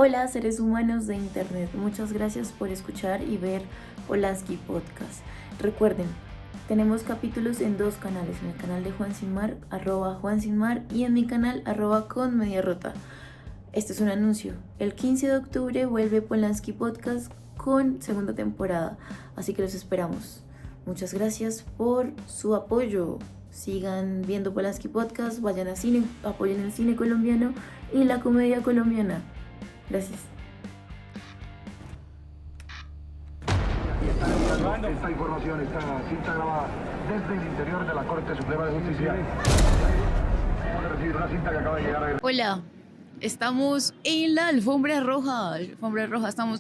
Hola seres humanos de internet, muchas gracias por escuchar y ver Polanski Podcast. Recuerden, tenemos capítulos en dos canales, en el canal de Juan Sin Mar, @Juan Sin Mar, y en mi canal @con Media Rota. Este es un anuncio, el 15 de octubre vuelve Polanski Podcast con segunda temporada, así que los esperamos. Muchas gracias por su apoyo. Sigan viendo Polanski Podcast, vayan a cine, apoyen el cine colombiano y la comedia colombiana. Gracias. Esta información, esta cinta grabada desde el interior de la Corte Suprema de Justicia. Vamos a recibir una cinta que acaba de llegar a... Hola, estamos en la alfombra roja.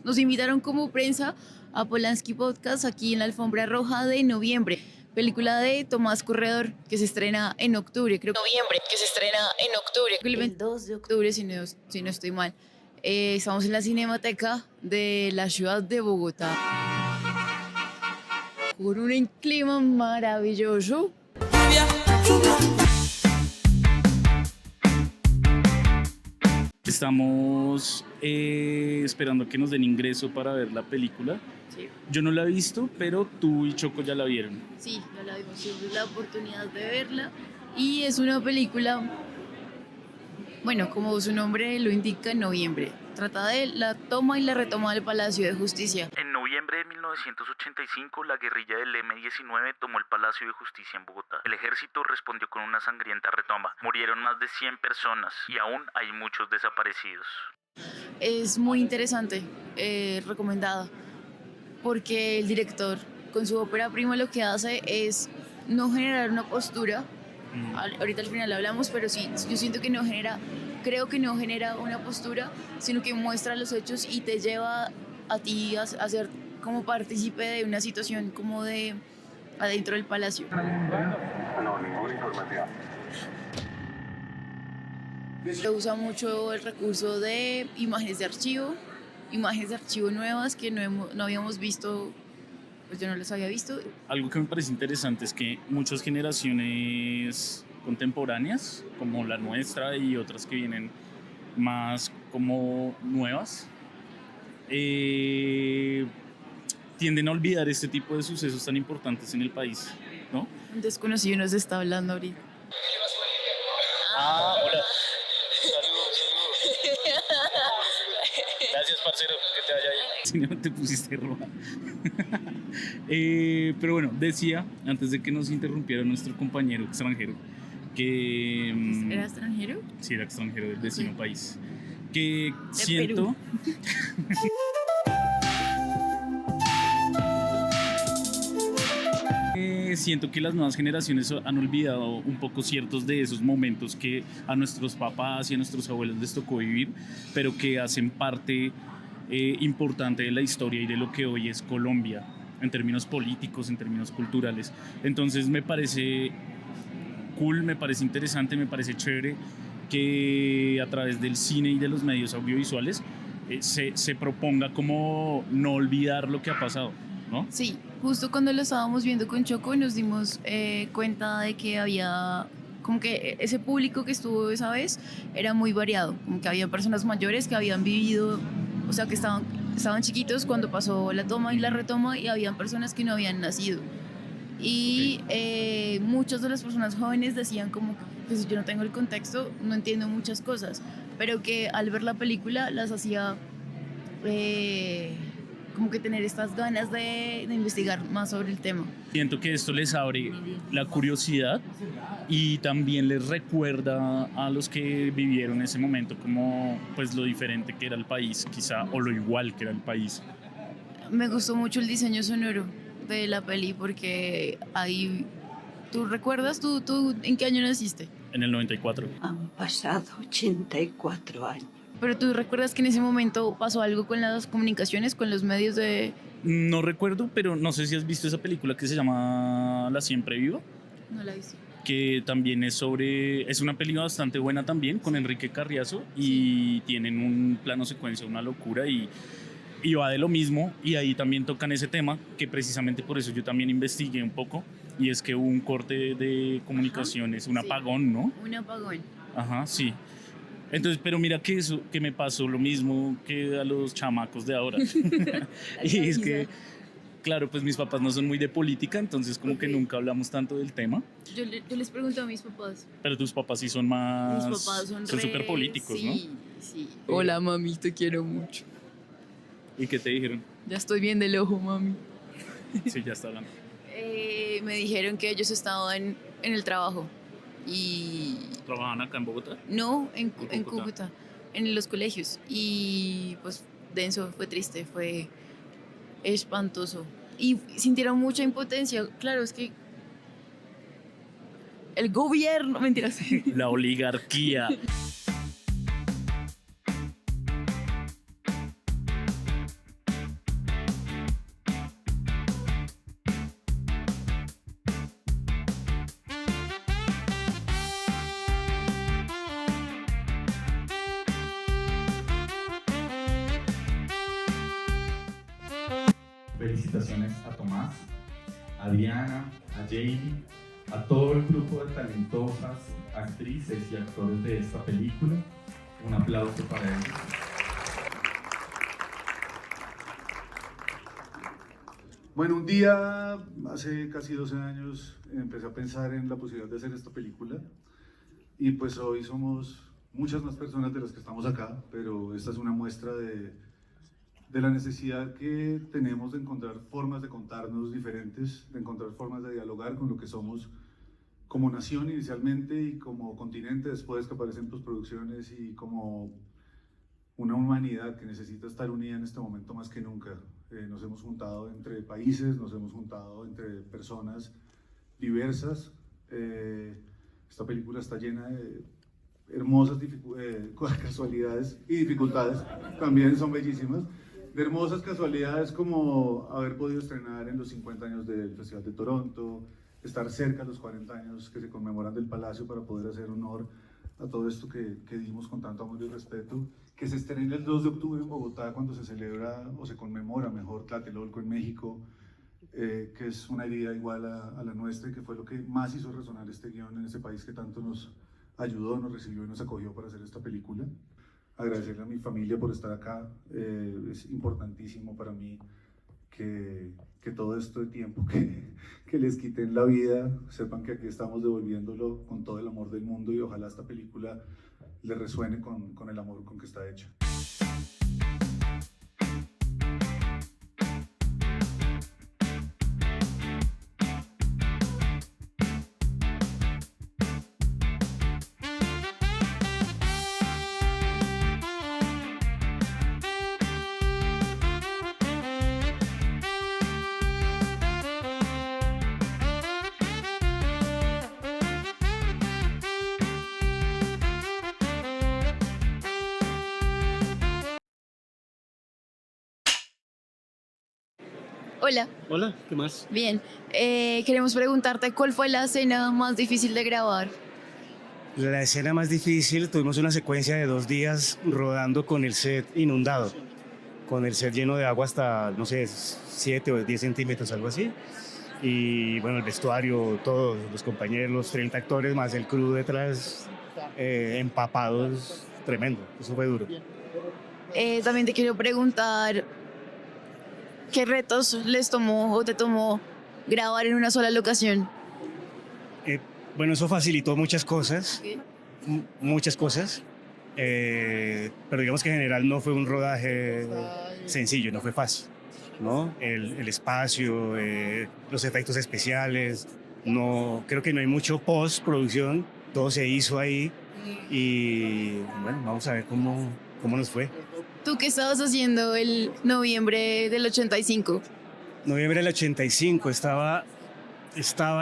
Nos invitaron como prensa a Polanski Podcast aquí en la alfombra roja de noviembre. Película de Tomás Corredor que se estrena en octubre, creo. El 2 de octubre, si no estoy mal. Estamos en la Cinemateca de la ciudad de Bogotá. Con un clima maravilloso. Estamos esperando que nos den ingreso para ver la película. Sí. Yo no la he visto, pero tú y Choco ya la vieron. Sí, ya la vimos, tuvimos la oportunidad de verla y es una película, bueno, como su nombre lo indica, en noviembre. Trata de la toma y la retoma del Palacio de Justicia. En noviembre de 1985, la guerrilla del M-19 tomó el Palacio de Justicia en Bogotá. El ejército respondió con una sangrienta retoma. Murieron más de 100 personas y aún hay muchos desaparecidos. Es muy interesante, recomendada, porque el director con su ópera prima lo que hace es no generar una postura. Ahorita al final hablamos, pero sí, yo siento que creo que no genera una postura, sino que muestra los hechos y te lleva a ti a ser como partícipe de una situación como de adentro del palacio. No, ninguna información. Se usa mucho el recurso de imágenes de archivo nuevas que no habíamos visto, pues yo no las había visto. Algo que me parece interesante es que muchas generaciones contemporáneas, como la nuestra y otras que vienen más como nuevas, tienden a olvidar este tipo de sucesos tan importantes en el país, ¿no? Un desconocido nos está hablando ahorita. Ah, hola. Gracias, parcero, que te vaya bien. Si no te pusiste roja. Pero bueno, decía, antes de que nos interrumpiera nuestro compañero extranjero, que... ¿Era extranjero? Sí, era extranjero del vecino país. Que Perú. Siento que las nuevas generaciones han olvidado un poco ciertos de esos momentos que a nuestros papás y a nuestros abuelos les tocó vivir, pero que hacen parte importante de la historia y de lo que hoy es Colombia, en términos políticos, en términos culturales. Entonces me parece cool, me parece interesante, me parece chévere que a través del cine y de los medios audiovisuales se proponga como no olvidar lo que ha pasado, ¿no? Sí, justo cuando lo estábamos viendo con Choco nos dimos cuenta de que había, como que ese público que estuvo esa vez era muy variado, como que había personas mayores que habían vivido, o sea, que estaban chiquitos cuando pasó la toma y la retoma, y habían personas que no habían nacido. Y muchas de las personas jóvenes decían como que si yo no tengo el contexto no entiendo muchas cosas, pero que al ver la película las hacía como que tener estas ganas de investigar más sobre el tema. Siento que esto les abre la curiosidad y también les recuerda a los que vivieron ese momento como pues lo diferente que era el país quizá, o lo igual que era el país. Me gustó mucho el diseño sonoro de la peli porque ahí... ¿Tú recuerdas? ¿Tú en qué año naciste? En el 94. Han pasado 84 años. Pero tú recuerdas que en ese momento pasó algo con las comunicaciones, con los medios de... No recuerdo, pero no sé si has visto esa película que se llama La Siempre Viva, No la hice. que también es una película bastante buena también, con Enrique Carriazo, y tienen un plano secuencia, una locura, y va de lo mismo, y ahí también tocan ese tema, que precisamente por eso yo también investigué un poco, y es que hubo un corte de comunicaciones, un apagón, ¿no? Un apagón. Ajá, sí. Entonces, pero mira que eso, que me pasó lo mismo que a los chamacos de ahora. Y es que, claro, pues mis papás no son muy de política, entonces como que nunca hablamos tanto del tema. Yo les pregunto a mis papás. Pero tus papás sí son más... Mis papás son súper políticos, ¿no? Sí, sí. Hola, mami, te quiero mucho. ¿Y qué te dijeron? Ya estoy bien del ojo, mami. Sí, ya está hablando. Me dijeron que ellos estaban en el trabajo y ¿Trabajan acá en Bogotá? no en En Cúcuta. Cúcuta, en los colegios. Y pues denso, fue triste, fue espantoso. Y sintieron mucha impotencia. Claro, es que el gobierno, mentiras. La oligarquía. Felicitaciones a Tomás, a Diana, a Jamie, a todo el grupo de talentosas actrices y actores de esta película. Un aplauso para ellos. Bueno, un día, hace casi 12 años, empecé a pensar en la posibilidad de hacer esta película y pues hoy somos muchas más personas de las que estamos acá, pero esta es una muestra de la necesidad que tenemos de encontrar formas de contarnos diferentes, de encontrar formas de dialogar con lo que somos como nación inicialmente y como continente después, que aparecen postproducciones, y como una humanidad que necesita estar unida en este momento más que nunca. Nos hemos juntado entre países, nos hemos juntado entre personas diversas. Esta película está llena de hermosas casualidades y dificultades, también son bellísimas. De hermosas casualidades como haber podido estrenar en los 50 años del Festival de Toronto, estar cerca de los 40 años que se conmemoran del Palacio para poder hacer honor a todo esto que dimos con tanto amor y respeto, que se estrena el 2 de octubre en Bogotá cuando se celebra, o se conmemora mejor, Tlatelolco en México, que es una herida igual a la nuestra y que fue lo que más hizo resonar este guión en ese país que tanto nos ayudó, nos recibió y nos acogió para hacer esta película. Agradecerle a mi familia por estar acá. Es importantísimo para mí que todo esto de tiempo que les quité en la vida, sepan que aquí estamos devolviéndolo con todo el amor del mundo, y ojalá esta película les resuene con el amor con que está hecha. Hola, Hola, ¿qué más? bien. Queremos preguntarte cuál fue la escena más difícil de grabar. La escena más difícil, tuvimos una secuencia de 2 días rodando con el set inundado, con el set lleno de agua hasta, no sé, 7 o 10 centímetros, algo así. Y bueno, el vestuario, todos los compañeros, los 30 actores, más el crew detrás, empapados, tremendo, eso fue duro. También te quiero preguntar qué retos les tomó o te tomó grabar en una sola locación. Bueno, eso facilitó muchas cosas, muchas cosas, pero digamos que en general no fue un rodaje sencillo, no fue fácil, ¿no? El espacio, los efectos especiales, no, creo que no hay mucho postproducción, todo se hizo ahí y bueno, vamos a ver cómo nos fue. ¿Tú qué estabas haciendo el noviembre del 85? Noviembre del 85, estaba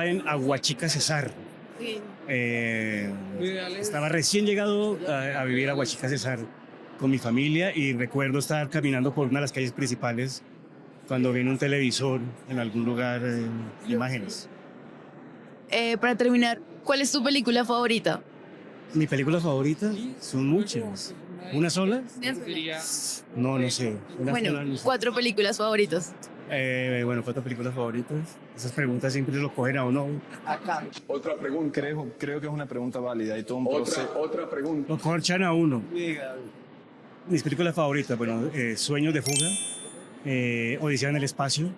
en Aguachica, Cesar. Estaba recién llegado a vivir a Aguachica, Cesar con mi familia, y recuerdo estar caminando por una de las calles principales cuando vi un televisor en algún lugar, imágenes. Para terminar, ¿cuál es tu película favorita? Mi película favorita son muchas. ¿Una sola? No sé. Una Bueno, sola, no sé. 4 películas favoritas. Bueno, 4 películas favoritas. Esas preguntas siempre lo cogen a uno. Otra pregunta. Creo que es una pregunta válida y todo un proceso. Otra pregunta. Lo corchan a uno. Mis películas favoritas, bueno, Sueños de fuga, Odisea en el espacio,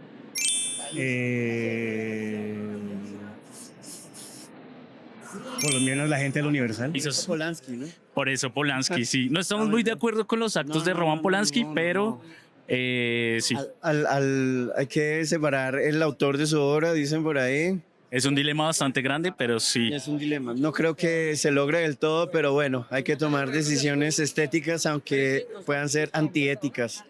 colombianos, la gente del Universal. Polanski, ¿no? Por eso Polanski, sí. No estamos muy de acuerdo con los actos de Roman Polanski, pero sí. Hay que separar el autor de su obra, dicen por ahí. Es un dilema bastante grande, pero sí. Es un dilema. No creo que se logre del todo, pero bueno, hay que tomar decisiones estéticas, aunque puedan ser antiéticas.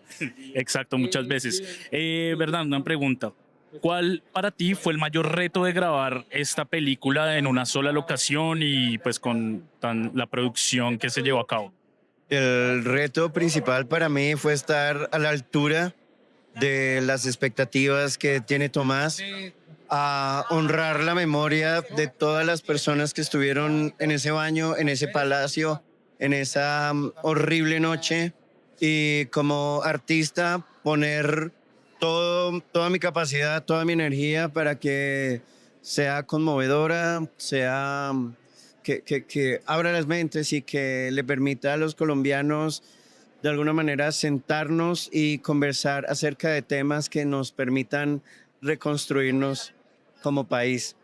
Exacto, muchas veces. Verdad, una pregunta. ¿Cuál para ti fue el mayor reto de grabar esta película en una sola locación y pues con la producción que se llevó a cabo? El reto principal para mí fue estar a la altura de las expectativas que tiene Tomás, a honrar la memoria de todas las personas que estuvieron en ese baño, en ese palacio, en esa horrible noche, y como artista poner toda mi capacidad, toda mi energía para que sea conmovedora, sea que abra las mentes y que le permita a los colombianos de alguna manera sentarnos y conversar acerca de temas que nos permitan reconstruirnos como país.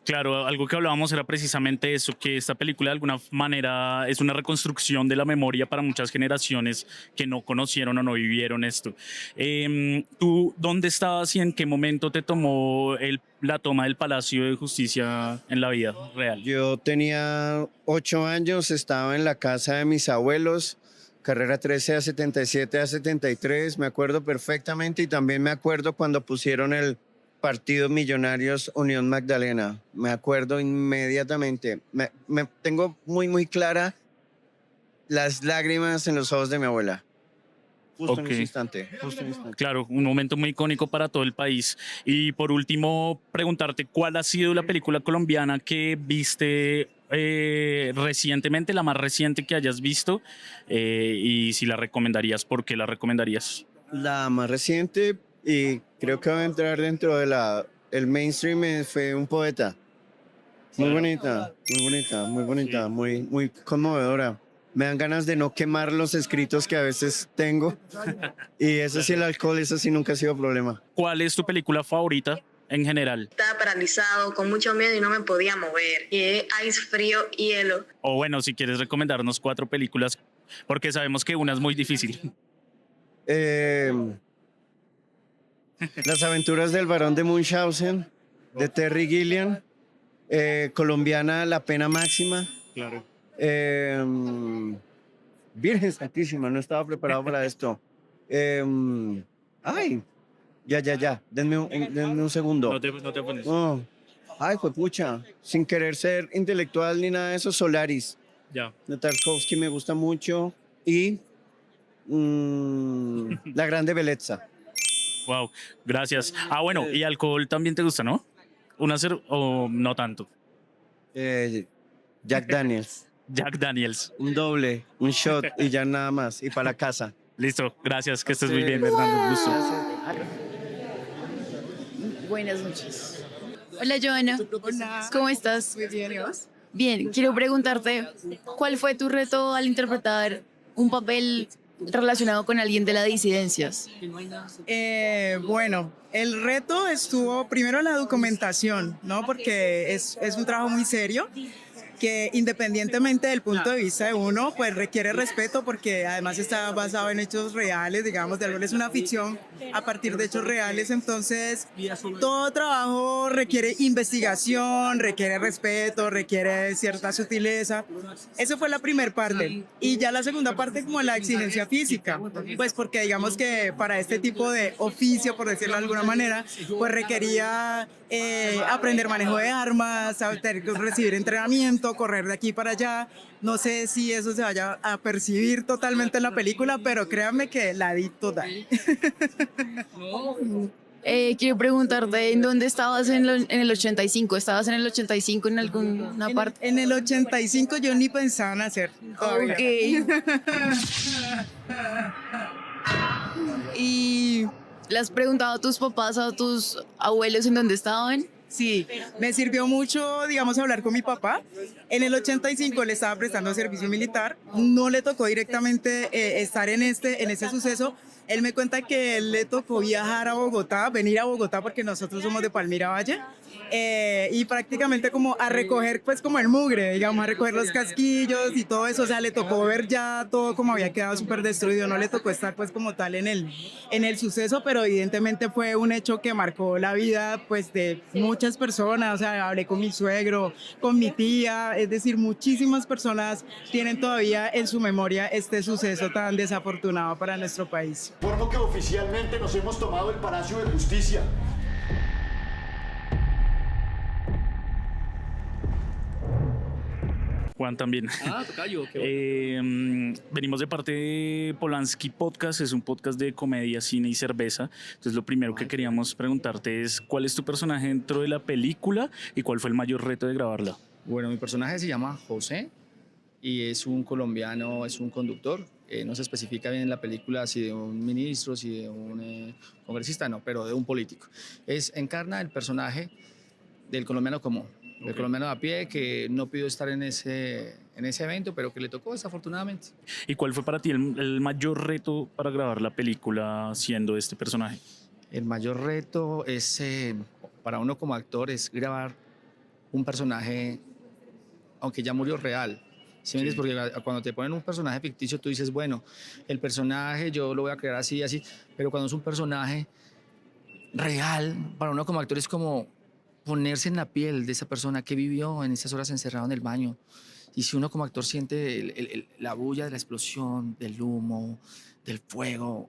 Claro, algo que hablábamos era precisamente eso, que esta película de alguna manera es una reconstrucción de la memoria para muchas generaciones que no conocieron o no vivieron esto. ¿Tú dónde estabas y en qué momento te tomó la toma del Palacio de Justicia en la vida real? Yo tenía 8 años, estaba en la casa de mis abuelos, carrera 13 a 77 a 73, me acuerdo perfectamente, y también me acuerdo cuando pusieron el Partido Millonarios Unión Magdalena, me acuerdo inmediatamente. Tengo muy clara las lágrimas en los ojos de mi abuela. Justo en ese instante, Claro, un momento muy icónico para todo el país. Y por último, preguntarte cuál ha sido la película colombiana que viste recientemente, la más reciente que hayas visto, y si la recomendarías, ¿por qué la recomendarías? La más reciente, y creo que va a entrar dentro de el mainstream, fue Un poeta. Muy bonita, muy conmovedora. Me dan ganas de no quemar los escritos que a veces tengo. Y eso sí, el alcohol, eso sí nunca ha sido problema. ¿Cuál es tu película favorita en general? Estaba paralizado, con mucho miedo y no me podía mover. Y ice, frío, hielo. O bueno, si quieres recomendarnos 4 películas, porque sabemos que una es muy difícil. Las aventuras del Barón de Munchausen, de Terry Gilliam. Colombiana, La pena máxima. Claro. Virgen Santísima, no estaba preparado para esto. Ay, ya. Denme un segundo. No te pones. Oh. Ay, pucha. Sin querer ser intelectual ni nada de eso, Solaris. Ya. De Tarkovsky me gusta mucho. Y La Grande Bellezza. Wow, gracias. Ah, bueno, y alcohol también te gusta, ¿no? ¿O no tanto? Jack Daniels. Jack Daniels. Un doble, un shot y ya nada más. Y para la casa. Listo, gracias. Que estés muy bien, Fernando. Un gusto. Buenas noches. Hola, Joana. Hola. ¿Cómo estás? Muy bien, ¿y vos? Bien, quiero preguntarte, ¿cuál fue tu reto al interpretar un papel relacionado con alguien de las disidencias? Bueno, el reto estuvo primero la documentación, ¿no? Porque es un trabajo muy serio que independientemente del punto de vista de uno, pues requiere respeto porque además está basado en hechos reales, digamos, de algo es una ficción a partir de hechos reales, entonces todo trabajo requiere investigación, requiere respeto, requiere cierta sutileza. Eso fue la primera parte. Y ya la segunda parte como la exigencia física, pues porque digamos que para este tipo de oficio, por decirlo de alguna manera, pues requería aprender manejo de armas, recibir entrenamiento, correr de aquí para allá. No sé si eso se vaya a percibir totalmente en la película, pero créanme que la di total. Quiero preguntarte, ¿en dónde estabas en el 85? ¿Estabas en el 85 en alguna parte? En el 85 yo ni pensaba en hacer todavía. Ok. Y ¿Le has preguntado a tus papás, a tus abuelos en dónde estaban? Sí, me sirvió mucho, digamos, hablar con mi papá. En el 85 le estaba prestando servicio militar, no le tocó directamente estar en ese suceso. Él me cuenta que él le tocó viajar a Bogotá, venir a Bogotá porque nosotros somos de Palmira Valle, y prácticamente como a recoger pues como el mugre, digamos, a recoger los casquillos y todo eso. O sea, le tocó ver ya todo como había quedado súper destruido, no le tocó estar pues como tal en el suceso, pero evidentemente fue un hecho que marcó la vida pues de muchas personas. O sea, hablé con mi suegro, con mi tía, es decir, muchísimas personas tienen todavía en su memoria este suceso tan desafortunado para nuestro país. Informo que oficialmente nos hemos tomado el Palacio de Justicia. Juan también. Tocayo, qué bueno. Venimos de parte de Polanski Podcast, es un podcast de comedia, cine y cerveza. Entonces lo primero que queríamos preguntarte es ¿cuál es tu personaje dentro de la película y cuál fue el mayor reto de grabarla? Bueno, mi personaje se llama José y es un colombiano, es un conductor. No se especifica bien en la película si de un ministro, si de un congresista, no, pero de un político. Encarna el personaje del colombiano común, del colombiano a pie que no pidió estar en ese evento, pero que le tocó desafortunadamente. ¿Y cuál fue para ti el mayor reto para grabar la película siendo este personaje? El mayor reto es, para uno como actor, es grabar un personaje, aunque ya murió, real. ¿Sí? Porque cuando te ponen un personaje ficticio, tú dices, bueno, el personaje yo lo voy a crear así, así, pero cuando es un personaje real, para uno como actor es como ponerse en la piel de esa persona que vivió en esas horas encerrado en el baño. Y si uno como actor siente la bulla de la explosión, del humo, del fuego,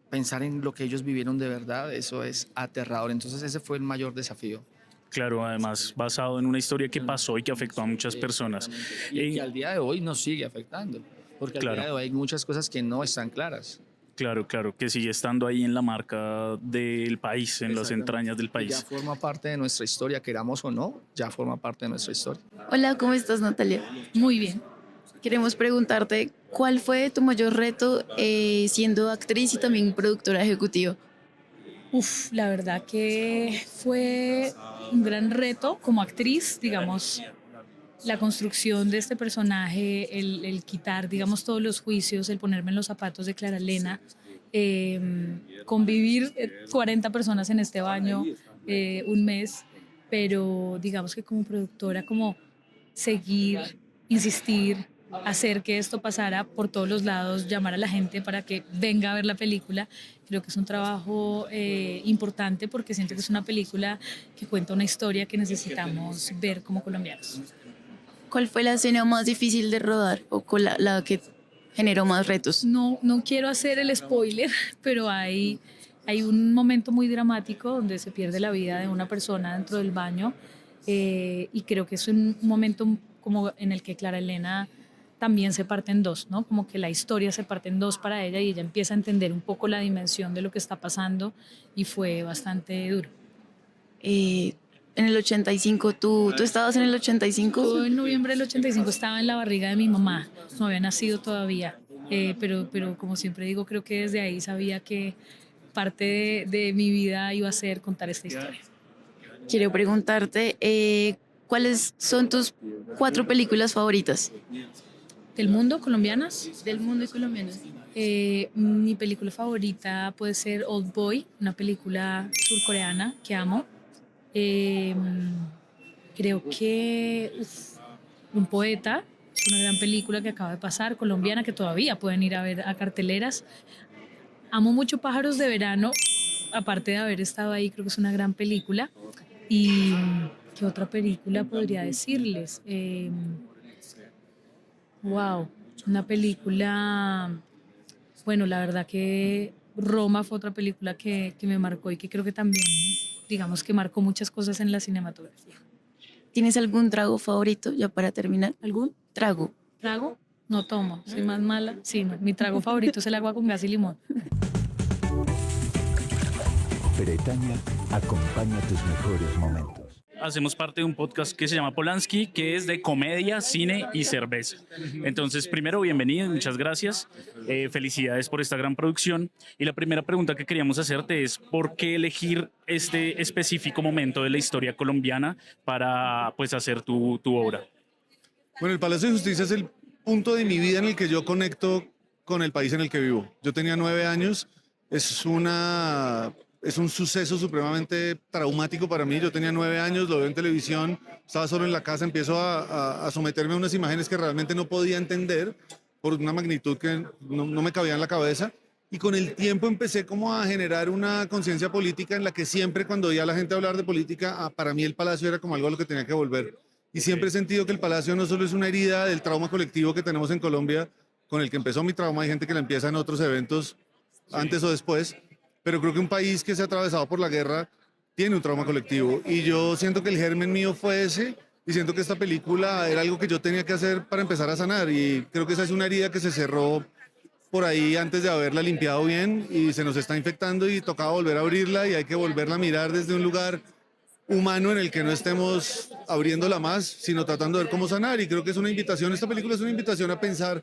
pensar en lo que ellos vivieron de verdad, eso es aterrador. Entonces ese fue el mayor desafío. Claro, además basado en una historia que pasó y que afectó a muchas personas. Y que al día de hoy nos sigue afectando, porque al día de hoy hay muchas cosas que no están claras. Claro, que sigue estando ahí en la marca del país, en las entrañas del país. Ya forma parte de nuestra historia, queramos o no, ya forma parte de nuestra historia. Hola, ¿cómo estás, Natalia? Muy bien. Queremos preguntarte, ¿cuál fue tu mayor reto siendo actriz y también productora ejecutiva? La verdad que fue un gran reto como actriz, digamos, la construcción de este personaje, el quitar, digamos, todos los juicios, el ponerme en los zapatos de Clara Elena, convivir 40 personas en este baño un mes, pero digamos que como productora, como seguir, insistir, hacer que esto pasara por todos los lados, llamar a la gente para que venga a ver la película. Creo que es un trabajo importante porque siento que es una película que cuenta una historia que necesitamos ver como colombianos. ¿Cuál fue la escena más difícil de rodar o la que generó más retos? No quiero hacer el spoiler, pero hay un momento muy dramático donde se pierde la vida de una persona dentro del baño y creo que es un momento como en el que Clara Elena también se parte en dos, ¿no? Como que la historia se parte en dos para ella y ella empieza a entender un poco la dimensión de lo que está pasando y fue bastante duro. En el 85, ¿tú estabas en el 85? Yo en noviembre del 85 estaba en la barriga de mi mamá, no había nacido todavía, pero como siempre digo, creo que desde ahí sabía que parte de mi vida iba a ser contar esta historia. Quiero preguntarte, ¿cuáles son tus 4 películas favoritas? ¿Del mundo, colombianas? Del mundo y colombianas. Mi película favorita puede ser Old Boy, una película surcoreana que amo. Creo que Un poeta, es una gran película que acaba de pasar, colombiana, que todavía pueden ir a ver a carteleras. Amo mucho Pájaros de Verano, aparte de haber estado ahí, creo que es una gran película. ¿Y qué otra película podría decirles? Una película, bueno, la verdad que Roma fue otra película que me marcó y que creo que también, digamos, que marcó muchas cosas en la cinematografía. ¿Tienes algún trago favorito ya para terminar? ¿Algún? ¿Trago? ¿Trago? No tomo, soy más mala. Sí, no, mi trago favorito es el agua con gas y limón. Bretaña acompaña tus mejores momentos. hacemos parte de un podcast que se llama Polanski, que es de comedia, cine y cerveza. Entonces, primero, bienvenido, muchas gracias. Felicidades por esta gran producción. Y la primera pregunta que queríamos hacerte es, ¿por qué elegir este específico momento de la historia colombiana para pues, hacer tu obra? Bueno, el Palacio de Justicia es el punto de mi vida en el que yo conecto con el país en el que vivo. Yo tenía 9 años, es un suceso supremamente traumático para mí. Yo tenía 9 años, lo veo en televisión, estaba solo en la casa, empiezo a someterme a unas imágenes que realmente no podía entender por una magnitud que no me cabía en la cabeza. Y con el tiempo empecé como a generar una conciencia política en la que siempre cuando oía a la gente hablar de política, para mí el Palacio era como algo a lo que tenía que volver. Y siempre he sentido que el Palacio no solo es una herida del trauma colectivo que tenemos en Colombia, con el que empezó mi trauma, hay gente que la empieza en otros eventos antes o después, pero creo que un país que se ha atravesado por la guerra tiene un trauma colectivo y yo siento que el germen mío fue ese y siento que esta película era algo que yo tenía que hacer para empezar a sanar y creo que esa es una herida que se cerró por ahí antes de haberla limpiado bien y se nos está infectando y tocaba volver a abrirla y hay que volverla a mirar desde un lugar humano en el que no estemos abriéndola más, sino tratando de ver cómo sanar. Y creo que es una invitación, esta película es una invitación a pensar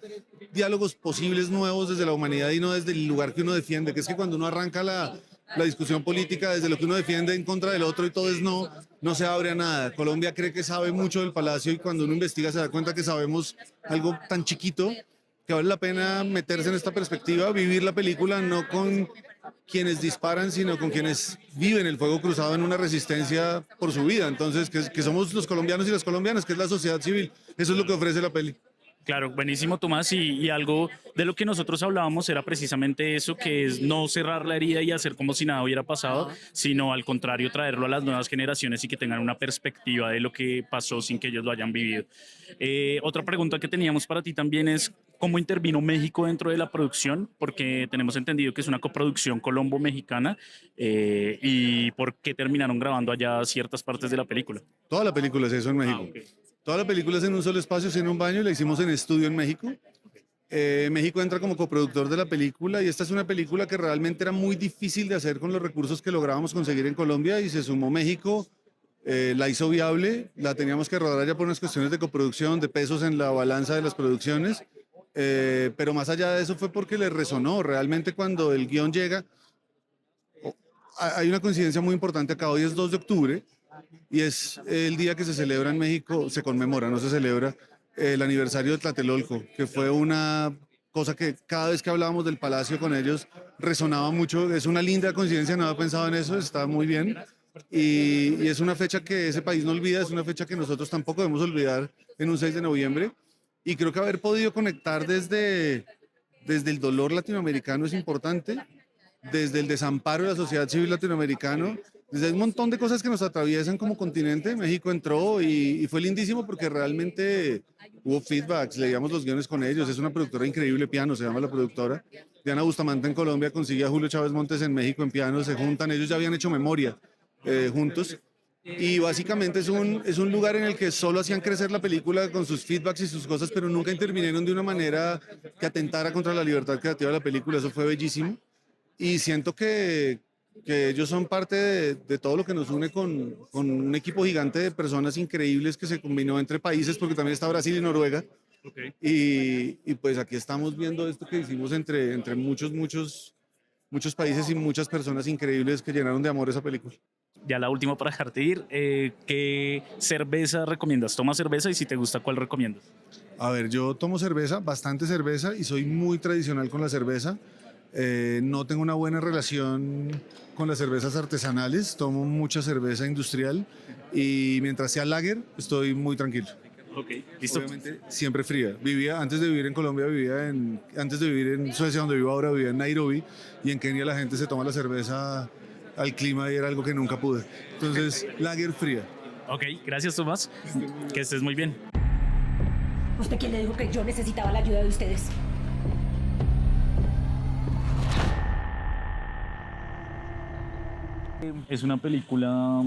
diálogos posibles nuevos desde la humanidad y no desde el lugar que uno defiende, que es que cuando uno arranca la discusión política desde lo que uno defiende en contra del otro y todo es no se abre a nada. Colombia cree que sabe mucho del Palacio y cuando uno investiga se da cuenta que sabemos algo tan chiquito que vale la pena meterse en esta perspectiva, vivir la película no con quienes disparan, sino con quienes viven el fuego cruzado en una resistencia por su vida. Entonces, que somos los colombianos y las colombianas, que es la sociedad civil. Eso es lo que ofrece la peli. Claro, buenísimo, Tomás, y algo de lo que nosotros hablábamos era precisamente eso, que es no cerrar la herida y hacer como si nada hubiera pasado, sino al contrario, traerlo a las nuevas generaciones y que tengan una perspectiva de lo que pasó sin que ellos lo hayan vivido. Otra pregunta que teníamos para ti también es, ¿cómo intervino México dentro de la producción? Porque tenemos entendido que es una coproducción colombo-mexicana, y ¿por qué terminaron grabando allá ciertas partes de la película? Toda la película es eso en México. Okay. Toda la película es en un solo espacio, en un baño, y la hicimos en estudio en México. México entra como coproductor de la película y esta es una película que realmente era muy difícil de hacer con los recursos que lográbamos conseguir en Colombia y se sumó México, la hizo viable, la teníamos que rodar ya por unas cuestiones de coproducción, de pesos en la balanza de las producciones, pero más allá de eso fue porque le resonó. Realmente cuando el guión llega, hay una coincidencia muy importante acá, hoy es 2 de octubre, y es el día que se celebra en México, se conmemora, no se celebra, el aniversario de Tlatelolco, que fue una cosa que cada vez que hablábamos del Palacio con ellos resonaba mucho. Es una linda coincidencia, no había pensado en eso, está muy bien. Y es una fecha que ese país no olvida, es una fecha que nosotros tampoco debemos olvidar en un 6 de noviembre. Y creo que haber podido conectar desde el dolor latinoamericano es importante, desde el desamparo de la sociedad civil latinoamericana, desde un montón de cosas que nos atraviesan como continente. México entró y fue lindísimo porque realmente hubo feedbacks, leíamos los guiones con ellos, es una productora increíble, Piano se llama la productora. Diana Bustamante en Colombia consigue a Julio Chávez Montes en México en Piano, se juntan, ellos ya habían hecho Memoria juntos. Y básicamente es un lugar en el que solo hacían crecer la película con sus feedbacks y sus cosas, pero nunca intervinieron de una manera que atentara contra la libertad creativa de la película, eso fue bellísimo. Y siento que ellos son parte de todo lo que nos une con un equipo gigante de personas increíbles que se combinó entre países, porque también está Brasil y Noruega. Okay. Y pues aquí estamos viendo esto que hicimos entre muchos países y muchas personas increíbles que llenaron de amor esa película. Ya la última para dejarte ir, ¿qué cerveza recomiendas? ¿Toma cerveza y si te gusta, cuál recomiendas? A ver, yo tomo cerveza, bastante cerveza y soy muy tradicional con la cerveza. No tengo una buena relación con las cervezas artesanales, tomo mucha cerveza industrial y mientras sea lager estoy muy tranquilo. Ok, listo. Obviamente siempre fría. Antes de vivir en Colombia, antes de vivir en Suecia, donde vivo ahora, vivía en Nairobi y en Kenia la gente se toma la cerveza al clima y era algo que nunca pude. Entonces, lager fría. Ok, gracias Tomás, que estés muy bien. ¿Usted quién le dijo que yo necesitaba la ayuda de ustedes? Es una película,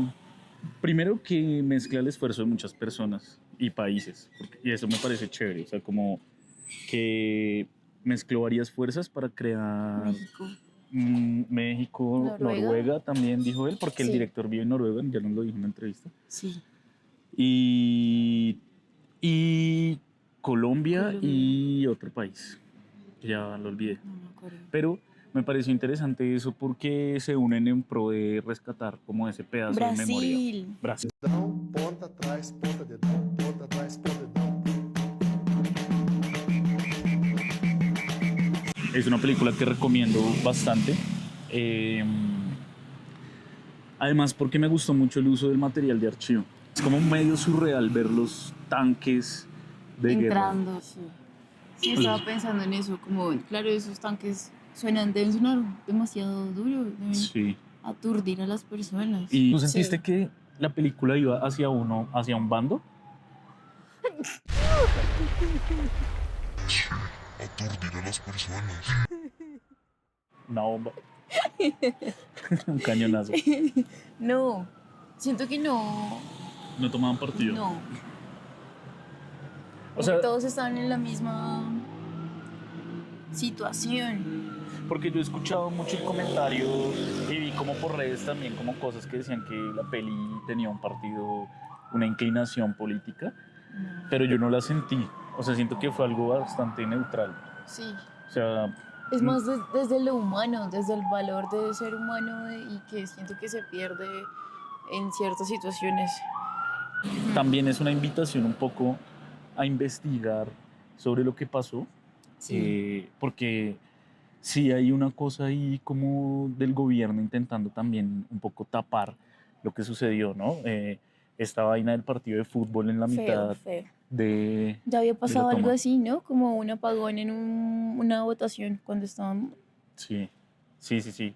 primero, que mezcla el esfuerzo de muchas personas y países, y eso me parece chévere, o sea, como que mezcló varias fuerzas para crear México, Noruega también dijo él, porque el director vive en Noruega, ya nos lo dijo en una entrevista. Sí. Y Colombia y otro país, que ya lo olvidé. No me acuerdo. Pero me pareció interesante eso porque se unen en pro de rescatar como ese pedazo de memoria. Brasil. Ponta atrás, ponta dedão, ponta atrás, ponta dedão. Es una película que recomiendo bastante. Además, porque me gustó mucho el uso del material de archivo. Es como medio surreal ver los tanques de Entrando, guerra. sí. Sí, estaba pensando en eso, como, claro, esos tanques deben sonar demasiado duro, deben aturdir a las personas. ¿Y tú sentiste que la película iba hacia un bando? Aturdir a las personas. Una bomba. Un cañonazo. No, siento que no. No tomaban partido. No. O sea, todos estaban en la misma situación. porque yo he escuchado mucho el comentario y vi como por redes también como cosas que decían que la peli tenía un partido, una inclinación política, pero yo no la sentí. O sea, siento que fue algo bastante neutral. Sí. O sea, Es más desde lo humano, desde el valor de ser humano y que siento que se pierde en ciertas situaciones. también es una invitación un poco a investigar sobre lo que pasó, porque sí hay una cosa ahí como del gobierno intentando también un poco tapar lo que sucedió, ¿no? Esta vaina del partido de fútbol en la mitad Feo. de Ya había de la pasado algo toma. así, ¿no? Como un apagón en una votación cuando estaban... Sí.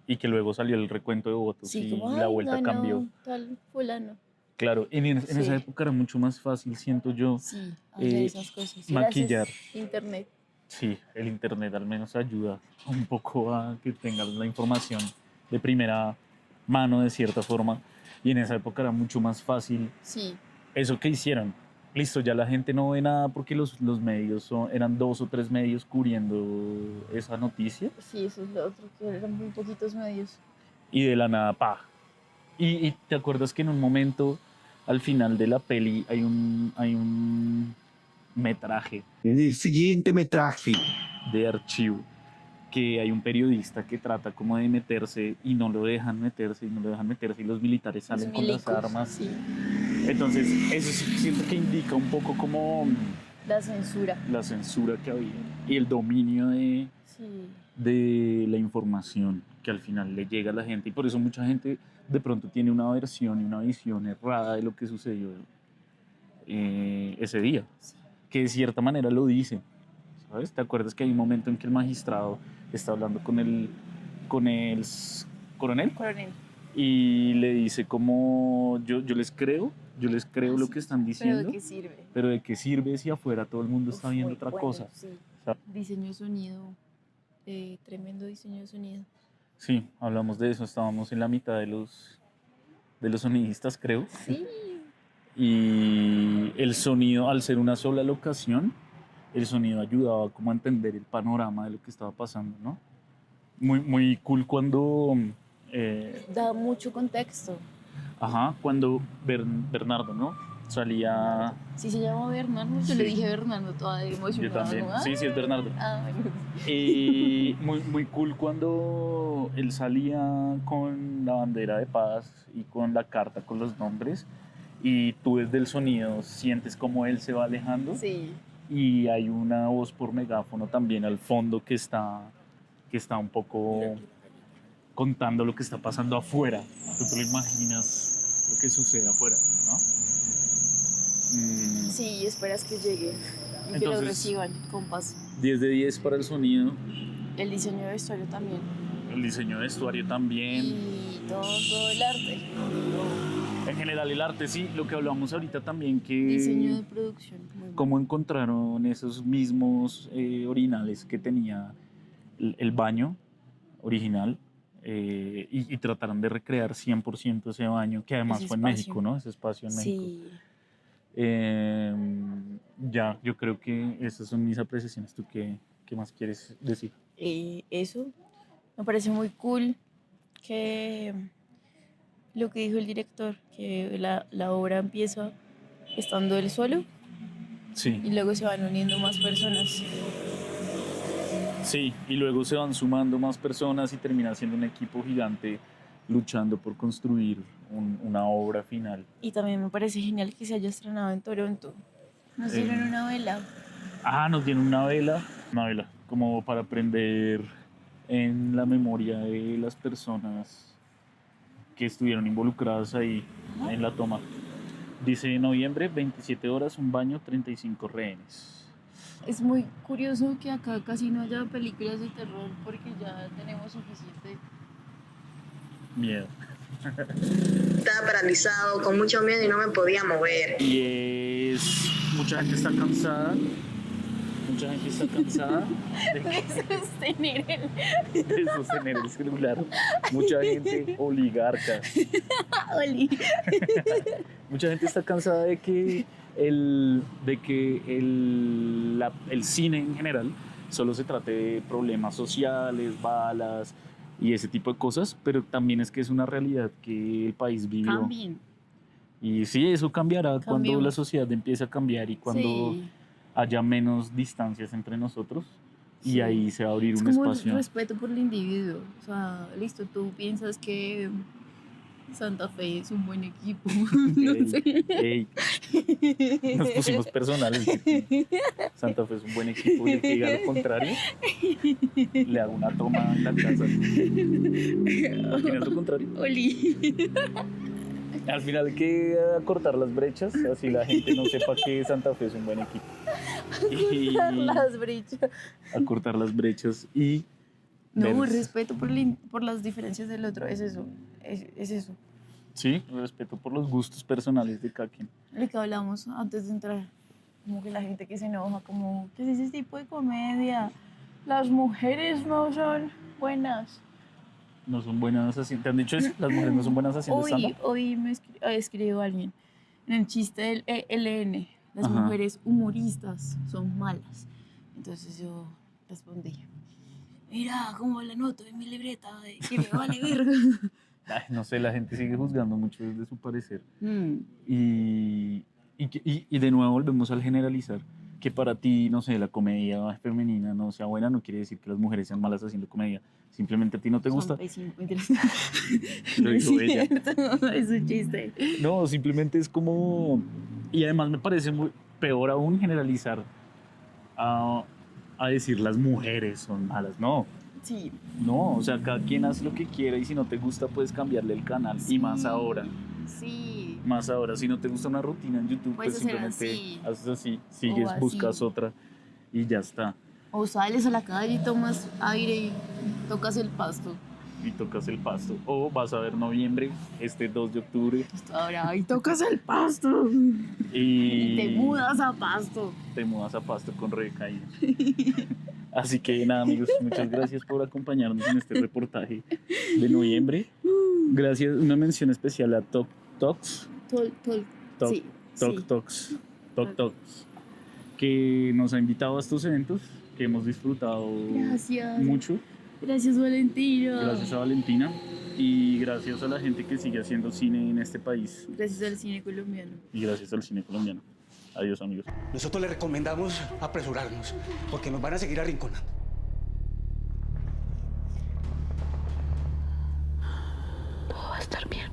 Y que luego salió el recuento de votos Sí, y como, la ay, vuelta ganó cambió. tal fulano. Claro, en Sí. esa época era mucho más fácil, siento yo, Sí, hacer esas cosas. maquillar. Gracias, internet. Sí, el internet al menos ayuda un poco a que tengas la información de primera mano de cierta forma. Y en esa época era mucho más fácil Sí. eso que hicieron. Listo, ya la gente no ve nada porque los medios eran 2 o 3 medios cubriendo esa noticia Sí, eso es lo otro, que eran muy poquitos medios. y de la nada, pa. Y te acuerdas que en un momento, al final de la peli, hay un metraje. El siguiente metraje. De archivo, que hay un periodista que trata como de meterse y no lo dejan meterse y los militares salen con las armas. Sí. Entonces, eso sí siento que indica un poco como La censura. la censura que había y el dominio Sí. de la información que al final le llega a la gente, y por eso mucha gente de pronto tiene una versión y una visión errada de lo que sucedió ese día, que de cierta manera lo dice, ¿sabes? ¿Te acuerdas que hay un momento en que el magistrado está hablando con el coronel y le dice como yo les creo lo que están diciendo, ¿Pero de qué sirve? pero de qué sirve si afuera todo el mundo está viendo Muy otra bueno, cosa? sí. O sea, Diseño de sonido, tremendo diseño de sonido. sí, hablamos de eso, estábamos en la mitad de los sonidistas, creo. Sí. Y el sonido, al ser una sola locación, el sonido ayudaba como a entender el panorama de lo que estaba pasando, ¿no? Muy, muy cool cuando... Da mucho contexto. cuando Bernardo, ¿no? Salía... Sí, se llama Bernardo. Yo Sí. le dije Bernardo toda Yo emocionada. también. ¿No? Sí, es Bernardo. Ah, bueno. Y muy, muy cool cuando él salía con la bandera de paz y con la carta con los nombres, y tú desde el sonido sientes como él se va alejando. Sí. Y hay una voz por megáfono también al fondo que está un poco contando lo que está pasando afuera. Tú te lo imaginas lo que sucede afuera, ¿no? Sí, esperas que llegue y que los Entonces, reciban con paz. 10 de 10 para el sonido, El diseño de vestuario también. el diseño de vestuario también. Y todo el arte. En general el arte, sí, lo que hablamos ahorita también, que Diseño de producción. Muy bueno. cómo encontraron esos mismos orinales que tenía el baño original, y trataron de recrear 100% ese baño, que además Ese fue en espacio. México, ¿no? Ese espacio en México. Sí. Ya, yo creo que esas son mis apreciaciones. ¿Tú qué más quieres decir? Eso. Me parece muy cool que lo que dijo el director, que la obra empieza estando él solo Sí. y luego se van uniendo más personas. Sí, y luego se van sumando más personas y termina siendo un equipo gigante luchando por construir una obra final. Y también me parece genial que se haya estrenado en Toronto. Nos dieron una vela. Nos dieron una vela, como para prender en la memoria de las personas que estuvieron involucradas ahí en la toma. Dice noviembre, 27 horas, un baño, 35 rehenes. Es muy curioso que acá casi no haya películas de terror porque ya tenemos suficiente. Miedo. Estaba paralizado, con mucho miedo y no me podía mover. Y mucha gente está cansada. De sostener el celular. Mucha gente oligarca. Mucha gente está cansada de que el cine en general solo se trate de problemas sociales, balas y ese tipo de cosas, pero también es que es una realidad que el país vivió. Cambien. Y sí, eso cambiará cuando la sociedad empiece a cambiar y cuando haya menos distancias entre nosotros y ahí se va a abrir un espacio. Es como respeto por el individuo. O sea, listo, tú piensas que Santa Fe es un buen equipo. Nos pusimos personales. Santa Fe es un buen equipo y el que diga lo contrario le hago una toma en la casa. ¿Opinas lo contrario? Al final hay que cortar las brechas, así la gente no sepa que Santa Fe es un buen equipo. Las brechas. A cortar las brechas y... No, respeto por las diferencias del otro, es eso. Es eso. Sí, respeto por los gustos personales de cada quien. Lo que hablamos antes de entrar, como que la gente que se enoja, como, ¿qué es ese tipo de comedia? Las mujeres no son buenas. No son buenas haciendo. ¿Te han dicho eso? Las mujeres no son buenas haciendo stand-up. Hoy me escribió alguien en el chiste del ELN. Las Ajá. mujeres humoristas son malas. Entonces yo respondí, mira cómo la noto en mi libreta, que me vale verga. Ay, no sé, la gente sigue juzgando mucho desde su parecer. Y de nuevo volvemos al generalizar. Que para ti, no sé, la comedia femenina no sea buena, no quiere decir que las mujeres sean malas haciendo comedia. Simplemente a ti no te gusta. Lo dijo ella. Es un chiste. No, simplemente es como... Y además me parece peor aún generalizar a decir las mujeres son malas. No. Sí. No, o sea, cada quien hace lo que quiera y si no te gusta puedes cambiarle el canal. Sí. Y más ahora. Sí. Más ahora, si no te gusta una rutina en YouTube, Puedes pues hacer simplemente haces así, sigues, así. buscas otra y ya está. O sales a la calle y tomas aire y tocas el pasto. Y tocas el pasto. O vas a ver noviembre, 2 de octubre. Ahora, y tocas el pasto. Y te mudas a pasto. Te mudas a pasto con recaída. Así que nada, amigos, muchas gracias por acompañarnos en este reportaje de noviembre. Gracias, una mención especial a Tok Talks. Tok Talks, que nos ha invitado a estos eventos que hemos disfrutado mucho. Gracias, Valentina. Gracias a Valentina y gracias a la gente que sigue haciendo cine en este país. Gracias al cine colombiano. Y gracias al cine colombiano. Adiós, amigos. Nosotros le recomendamos apresurarnos porque nos van a seguir arrinconando. Todo va a estar bien.